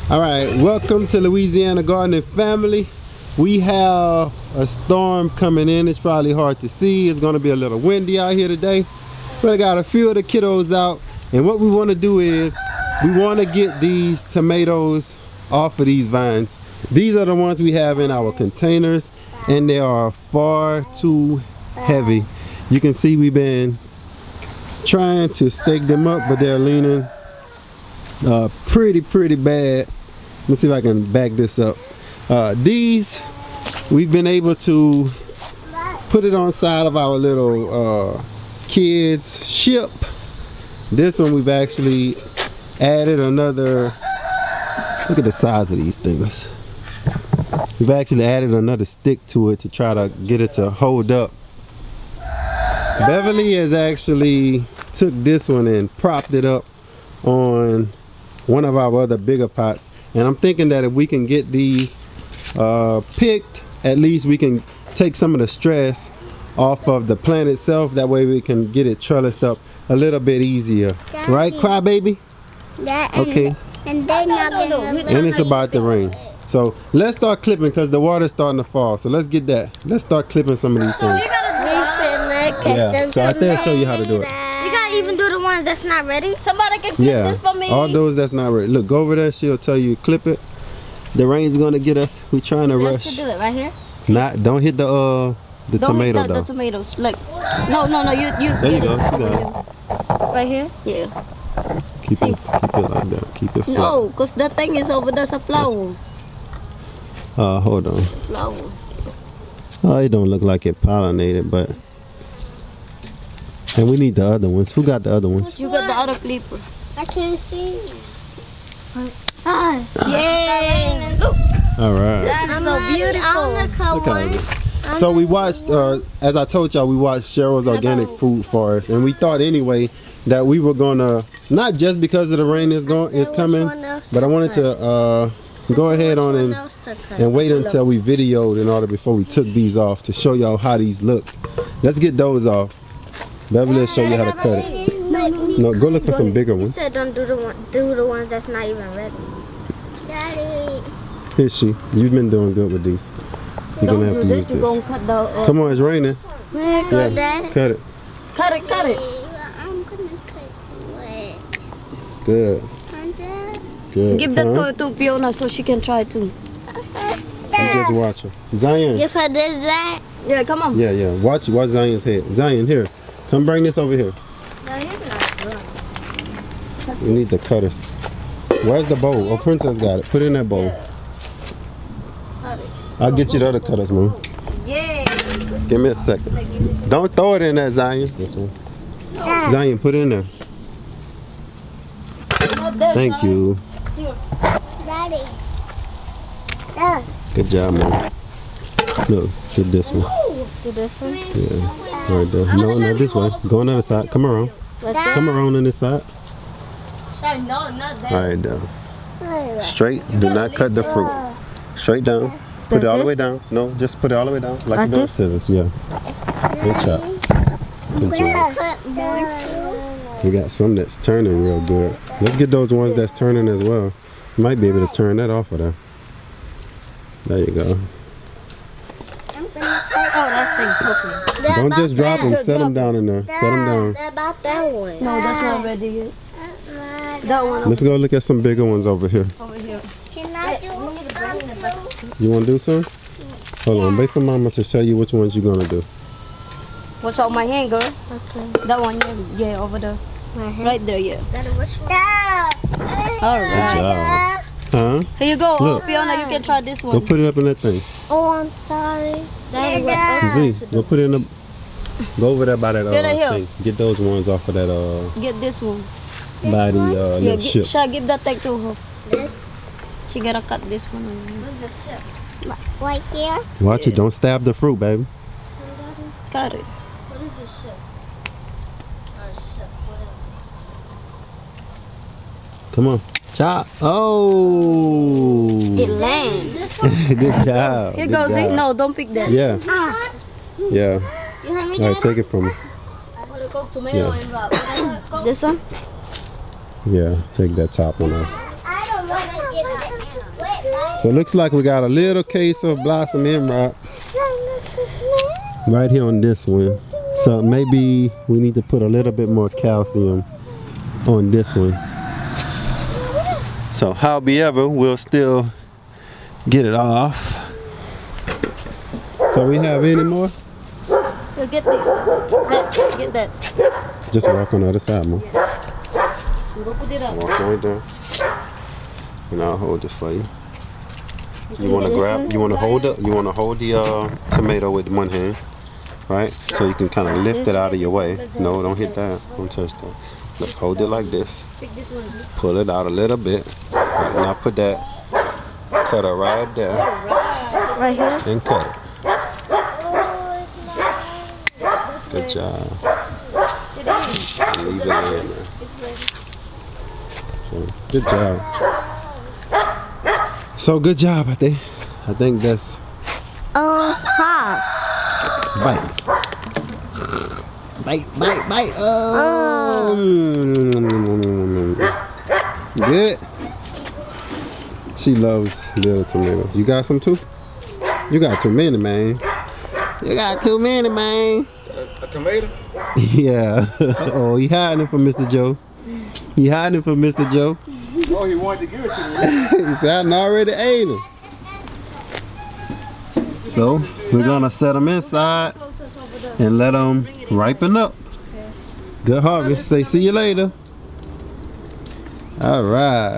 Alright, welcome to Louisiana Gardening family. We have a storm coming in. It's probably hard to see. It's going to be a little windy out here today. But I got a few of the kiddos out. And what we want to do is, we want to get these tomatoes off of these vines. These are the ones we have in our containers. And they are far too heavy. You can see we've been trying to stake them up, but they're leaning pretty bad. Let's see if I can back this up. These we've been able to put it on side of our little kids ship. This one we've actually added another, look at the size of these things. We've actually added another stick to it to try to get it to hold up. Beverly has actually took this one and propped it up on one of our other bigger pots, and I'm thinking that if we can get these picked, at least we can take some of the stress off of the plant itself. That way we can get it trellised up a little bit easier. Daddy. Right, crybaby? Okay. And then and it's about to rain. So let's start clipping because the water's starting to fall. So let's get that. Let's start clipping some of these things. Yeah. So I think I'll show you how to do it. Even do the ones that's not ready. Somebody can clip this for me. All those that's not ready. Look, go over there. She'll tell you clip it. The rain's gonna get us. We're trying to rush. To do it right here. Not. Don't hit the tomato though. The tomatoes. Like no. You there get you go. it. Right here. Yeah. Keep it like that. Keep it flat. No, cause the thing is over there's a flower. Hold on. It's a flower. Oh, it don't look like it pollinated, but. And we need the other ones. Who got the other ones? You got the other clippers. I can't see. Yay! Look. All right. This is so beautiful. Look at it. So we watched, as I told y'all, we watched Cheryl's Organic Food Forest, and we thought anyway that we were gonna, not just because of the rain is coming, but I wanted to go ahead on and wait until we videoed in order before we took these off to show y'all how these look. Let's get those off. Beverly will show you how to cut it. No, go look for some bigger ones. You said don't do the ones that's not even ready. Daddy. Here's she. You've been doing good with these. You're gonna have to use You're gonna cut the. Come on, it's raining. Where go, Dad? Cut it. Cut it. I'm gonna cut it. Good. Good. Give that to Fiona so she can try too. I'm just watching. Zion. If I did that. Yeah, come on. Yeah. Watch Zion's head. Zion, here. Come bring this over here. No, he's not good. We need the cutters. Where's the bowl? Oh, Princess got it. Put it in that bowl. I'll get you the other cutters, man. Yeah. Give me a second. Don't throw it in there, Zion. This one. Zion, put it in there. Thank you. Daddy. Good job, man. No, do this one. Do this one? Yeah. Right there. No, not this way. Go on the other side. Come around. Come around on this side. Sorry, no, not that. Alright, down. Straight. Do not cut the fruit. Straight down. Put it all the way down. No, just put it all the way down. Like you do with scissors. Yeah. Good job. Good job. We got some that's turning real good. Let's get those ones that's turning as well. You might be able to turn that off of there. There you go. Oh, that thing. Okay. Don't just drop them. Set them down in there. Set them down. What about that one? No, that's not ready yet. That one. Let's go look at some bigger ones over here. Over here. Can I do some? You want to do some? Hold on. Wait for Mama to tell you which ones you're going to do. What's on my hand, girl? Okay. That one, yeah, over there. Right there, yeah. All right. Huh? Here you go. Look. Oh, Fiona, you can try this one. Go put it up in that thing. Oh, I'm sorry. Z, go put it in the... Go over there by that here. thing. Get those ones off of that Get this one. by the little ship. Shall give that thing to her. She gotta cut this one. Where's the ship? Right here? Watch it. Don't stab the fruit, baby. Cut it. What is the ship? Ship. Come on. Chop. Oh. It lands. Good job. Here Good goes job. it. No, don't pick that. Yeah. Yeah. You heard me, All right, take it from me. This one? Yeah, take that top one off. I don't want it. So it looks like we got a little case of Blossom Emerald right here on this one. So maybe we need to put a little bit more calcium on this one. So however, we'll still get it off. So we have any more? You get this. That, get that. Just walk on the other side, Mom. You go put it up. Walk right there. And I'll hold it for you. You want to grab, you want to hold the tomato with one hand, right? So you can kind of lift it out of your way. No, don't hit that. Don't touch that. Look, hold it like this. Pick this one. Pull it out a little bit. Right, now put that cutter right there Right here. and cut it. Good job. Leave it in there. So, good job. So good job, I think. I think that's Hot. bite. Bite. Oh. Good. She loves little tomatoes. You got some too? You got too many, man. You got too many, man. A tomato? Yeah. Oh, he hiding it from Mr. Joe. He hiding it from Mr. Joe. Oh, he wanted to give it to me. He said, I already ate them. So, we're going to set them inside and let them ripen up. Good harvest. Say, see you later. All right.